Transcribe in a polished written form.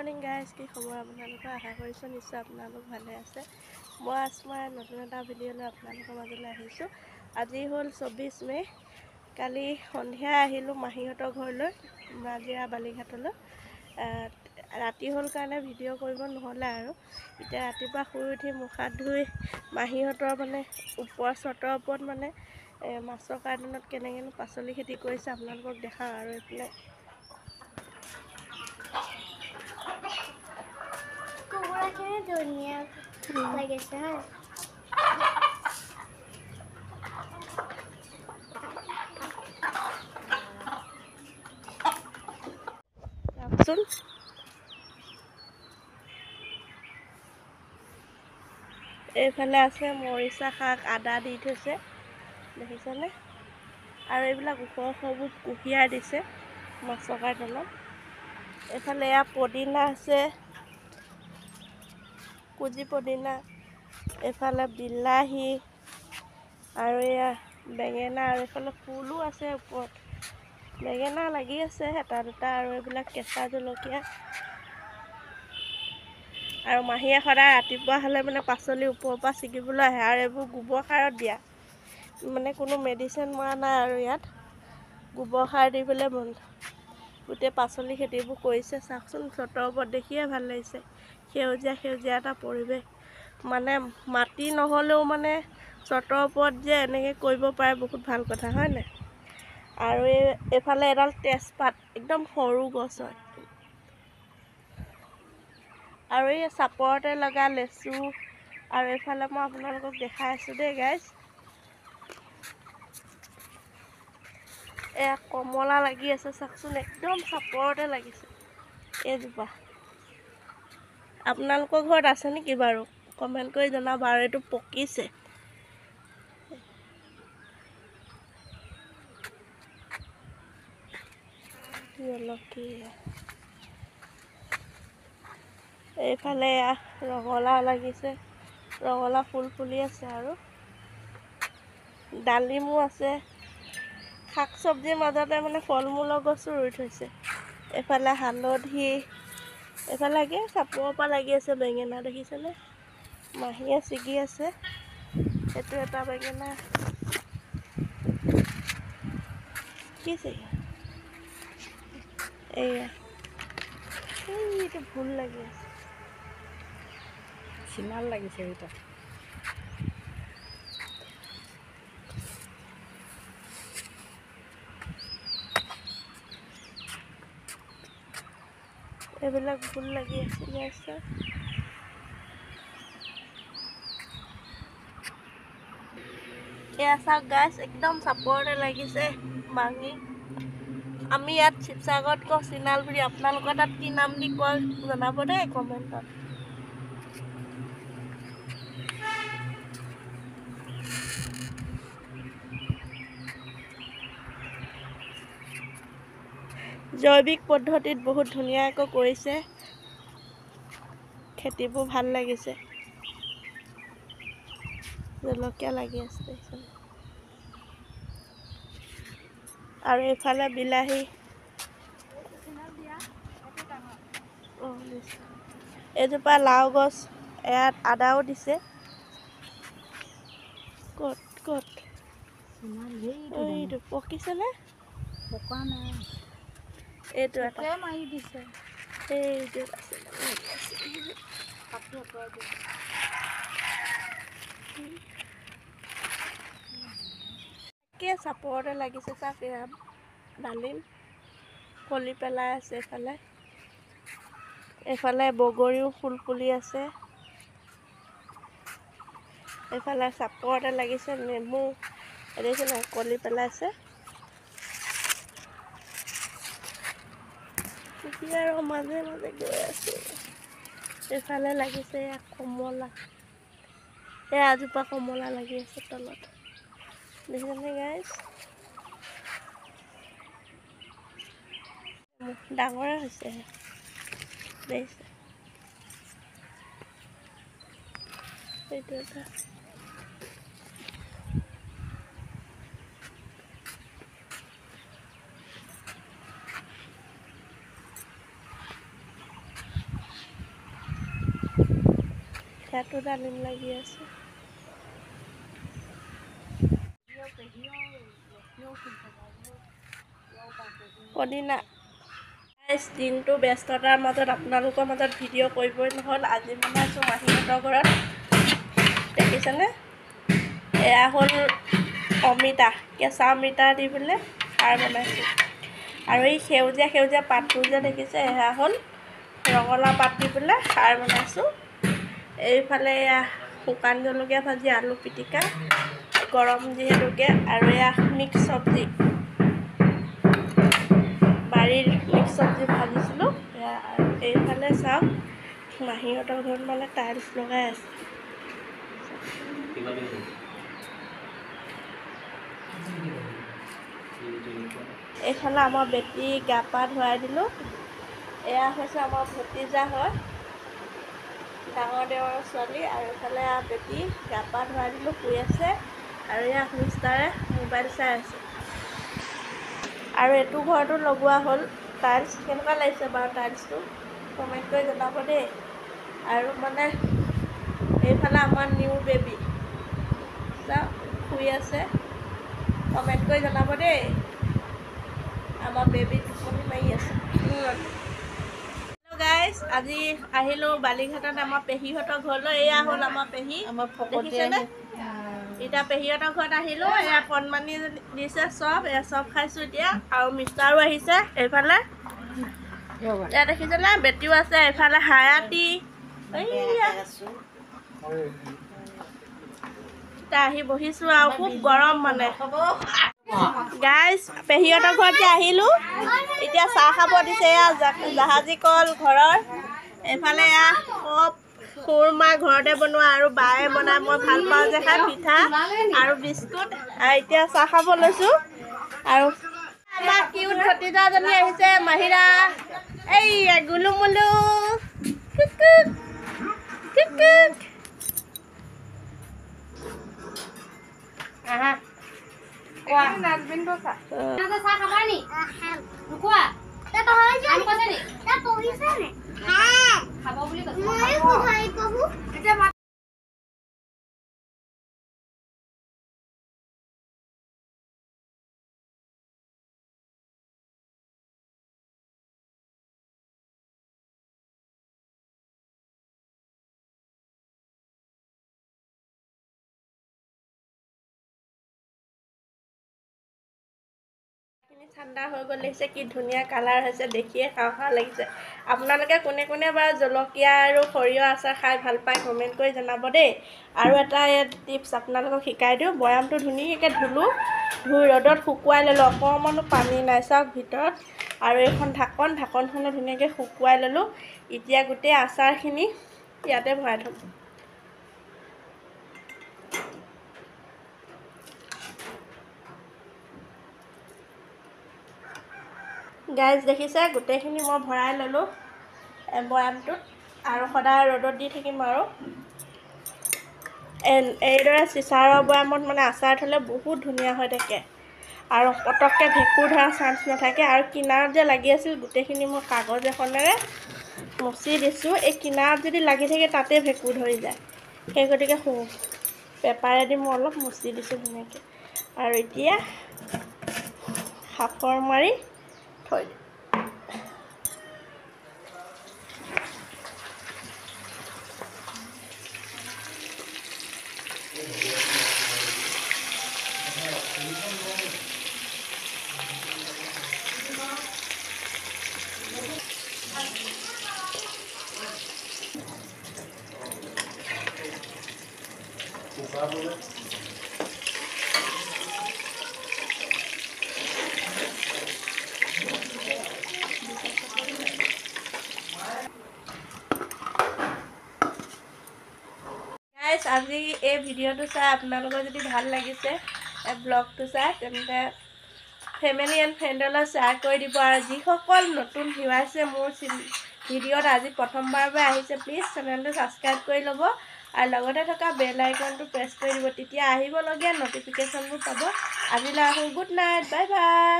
Morning guys, কি খবৰ আপোনালোকৰ? আশা কৰিছোঁ নিশ্চয় আপোনালোক ভালে আছে। মই আসমা নতুন এটা ভিডিঅ' লৈ আপোনালোকৰ মাজলৈ আহিছোঁ। আজি হ'ল 24 মে'। কালি সন্ধিয়া আহিলোঁ মাহীহঁতৰ ঘৰলৈ, নাজিৰা বালিঘাটলৈ। ৰাতি হ'ল কাৰণে ভিডিঅ' কৰিব নহ'লে আৰু। এতিয়া ৰাতিপুৱা শুই উঠি মুখ হাত ধুই মাহীহঁতৰ চটৰ ওপৰত মাছৰ কাৰ্টুনত কেনেকৈনো পাচলি খেতি কৰিছে আপোনালোকক দেখাওঁ। আৰু এইফালে কুকুৰাখিনি ধুনীয়া লাগিছে হা। চাওকচোন, এইফালে আছে মৰিচা শাক, আদা দি থৈছে, দেখিছেনে? আৰু এইবিলাক ওখ ওখবোৰ কুঁহিয়াৰ দিছে মাছৰ কাৰ্টুনত। এইফালে এয়া পদিনা আছে, কুজি পদিনা, এইফালে বিলাহী আৰু এয়া বেঙেনা, আৰু এইফালে ফুলো আছে ওপৰত। বেঙেনা লাগি আছে এটা দুটা, আৰু এইবিলাক কেঁচা জলকীয়া। আৰু মাহীয়ে সদায় ৰাতিপুৱা হ'লে পাচলি ওপৰৰ পৰা ছিগিবলৈ আহে, আৰু এইবোৰ গোবৰ সাৰত দিয়া, কোনো মেডিচিন মৰা নাই। আৰু ইয়াত গোবৰ সাৰ দি পেলাই গোটেই পাচলি খেতিবোৰ কৰিছে। চাওকচোন, চটৰ ওপৰত দেখিয়ে ভাল লাগিছে। সেউজীয়া সেউজীয়া এটা পৰিৱেশ, মাটি নহ'লেও চটৰ ওপৰত যে এনেকৈ কৰিব পাৰে, বহুত ভাল কথা, হয় নাই? আৰু এইফালে এডাল তেজপাত, একদম সৰু গছ হয়। আৰু এই চাপৰতে লগা লেচু, আৰু এইফালে মই আপোনালোকক দেখাই আছোঁ দেই গাইজ, এয়া কমলা লাগি আছে। চাওকচোন, একদম চাপৰতে লাগিছে এইজোপা। আপোনালোকৰ ঘৰত আছে নেকি বাৰু? কমেণ্ট কৰি জনাব। আৰু এইটো পকিছে। জলকীয়া, এইফালে ৰঙালাও লাগিছে, ৰঙালাও ফুল ফুলি আছে। আৰু ডালিমো আছে। শাক চবজিৰ মাজতে ফল মূলৰ গছো ৰুই থৈছে। এইফালে হালধি, এইফালে চাপৰৰ পৰা লাগি আছে বেঙেনা, দেখিছেনে? মাহীয়ে ছিগি আছে। এইটো এটা বেঙেনা, কি ছিগি? এইটো ভুল লাগি আছে, চিনাল লাগিছে এইটা। এইবিলাক ভুল লাগি আছে। এয়া চাওক গাছ, একদম চাপৰতে লাগিছে মাঙি। আমি ইয়াত শিৱসাগৰত কওঁ চিনাল বুলি, আপোনালোকৰ তাত কি নাম দি কয় জনাব দেই কমেণ্টত। জৈৱিক পদ্ধতিত বহুত ধুনীয়াকৈ কৰিছে, খেতিবোৰ ভাল লাগিছে। জলকীয়া লাগি আছে, আৰু এইফালে বিলাহী। এইজোপা লাও গছ, ইয়াত আদাও দিছে। ক'ত এইটো পকিছেনে? পকা নাই, এইটো এটা মাৰি দিছে। এইটো চাপৰতে লাগিছে। চাওক, ডালিম কলি পেলাই আছে। এইফালে বগৰীও ফুল ফুলি আছে। এইফালে চাপৰতে লাগিছে নেমু, দেখিছেনে? কলি পেলাইছে। আৰু মাজে মাজে গৈ আছোঁ। এইফালে লাগিছে কমলা, এজোপা কমলা লাগি আছে তলত, দেখিছেনে গাইজ? ডাঙৰে হৈছে, দেখিছে? এইটো এটা সেয়াতো ডালিম লাগি আছে। পদিনা দিনটো ব্যস্ততাৰ মাজত আপোনালোকৰ মাজত ভিডিঅ' কৰিবই নহ'ল। আজি বনাইছোঁ মাহীহঁতৰ ঘৰত, দেখিছেনে? এয়া হ'ল অমিতা, কেঁচা অমিতা দি পেলাই খাৰ বনাইছোঁ। আৰু এই সেউজীয়া সেউজীয়া পাতবোৰ যে দেখিছে, এয়া হ'ল ৰঙালাও পাত দি পেলাই খাৰ বনাইছোঁ। এইফালে এয়া শুকান জলকীয়া ভাজি, আলু পিটিকা, গৰম যিহেতুকে, আৰু এয়া মিক্স চব্জি, বাৰীৰ মিক্স চব্জি ভাজিছিলোঁ। আৰু এইফালে চাওক, মাহীহঁতৰ ঘৰত মানে টাইলছ লগাই আছে। এইফালে আমাৰ বেটী গা পা ধুৱাই দিলোঁ। এয়া হৈছে আমাৰ ভতিজা হয়, ডাঙৰ দেৱৰৰ ছোৱালী। আৰু এইফালে বেটী গা পা ধুৱাই দিলোঁ, শুই আছে। আৰু এয়া মিষ্টাৰে মোবাইল চাই আছে। আৰু এইটো ঘৰতো লগোৱা হ'ল টাইলছ। কেনেকুৱা লাগিছে বাৰু টাইলছটো কমেণ্ট কৰি জনাব দেই। আৰু মানে এইফালে আমাৰ নিউ বেবী শুই আছে, কমেণ্ট কৰি জনাব দেই। আমাৰ বেবী টোপনি মাৰি আছে। হেল্ল' গাইজ, আজি আহিলোঁ বালিঘাটত আমাৰ পেহীহঁতৰ ঘৰলৈ। এয়া হ'ল আমাৰ পেহী, দেখিছেনে? এতিয়া পেহীহঁতৰ ঘৰত আহিলোঁ। এয়া কণমানি দিছে চব, এয়া চব খাইছোঁ এতিয়া। আৰু মিষ্টাৰো আহিছে এইফালে, এয়া দেখিছেনে? বেটীও আছে এইফালে, হায়াতি এতিয়া আহি বহিছোঁ আৰু খুব গৰম মানে। গাইজ, পেহীহঁতৰ ঘৰত যে আহিলোঁ, এতিয়া চাহ খাব দিছে। এয়া জাহাজী কল ঘৰৰ, এইফালে এয়া কপ খুৰমা ঘৰতে বনোৱা, আৰু বায়ে বনাই, মই ভাল পাওঁ যে খাই, পিঠা আৰু বিস্কুট। আৰু এতিয়া চাহ খাব লৈছোঁ। আৰু আমাৰ কিউট ভতিজাজনী আহিছে, মাহিৰা। এই গুলু মুলু আহা ঠাণ্ডা হৈ গ'ল। দেখিছে কি ধুনীয়া কালাৰ হৈছে, দেখিয়ে খাওঁ খাওঁ লাগিছে। আপোনালোকে কোনে কোনে বাৰু জলকীয়া আৰু সৰিয়হ আচাৰ খাই ভাল পায় কমেণ্ট কৰি জনাব দেই। আৰু এটা ইয়াত টিপছ আপোনালোকক শিকাই দিওঁ। বৈয়ামটো ধুনীয়াকৈ ধুলোঁ, ধুই ৰ'দত শুকুৱাই ল'লোঁ, অকণমানো পানী নাই চাওক ভিতৰত। আৰু এইখন ঢাকনখনো ধুনীয়াকৈ শুকুৱাই ল'লোঁ। এতিয়া গোটেই আচাৰখিনি ইয়াতে ভৰাই থ'ম। গাইজ দেখিছে, গোটেইখিনি মই ভৰাই ল'লোঁ বৈয়ামটোত, আৰু সদায় ৰ'দত দি থাকিম। আৰু এইদৰে চিচাৰৰ বৈয়ামত মানে আচাৰ থ'লে বহুত ধুনীয়া হৈ থাকে, আৰু পটককৈ ভেঁকুৰ ধৰা চান্স নাথাকে। আৰু কিনাৰত যে লাগি আছিল, গোটেইখিনি মই কাগজ এখনেৰে মুচি দিছোঁ। এই কিনাৰত যদি লাগি থাকে, তাতে ভেঁকুৰ ধৰি যায়। সেই গতিকে পেপাৰেদি মই অলপ মুচি দিছোঁ ধুনীয়াকৈ। আৰু এতিয়া সাফৰ মাৰি থৈ দিম। আজি এই ভিডিঅ'টো চাই আপোনালোকৰ যদি ভাল লাগিছে, ব্লগটো চাই, তেন্তে ফেমিলি এণ্ড ফ্ৰেণ্ডলৈ শ্বেয়াৰ কৰি দিব। আৰু যিসকল নতুন ভিউৱাৰ্ছে মোৰ ভিডিঅ'ত আজি প্ৰথমবাৰৰ পৰা আহিছে, প্লিজ চেনেলটো ছাবস্ক্ৰাইব কৰি ল'ব। আৰু লগতে থকা বেল আইকনটো প্ৰেছ কৰি দিব, তেতিয়া আহিবলগীয়া ন'টিফিকেশ্যনবোৰ পাব। আজিলৈ আহোঁ, গুড নাইট, বাই বাই।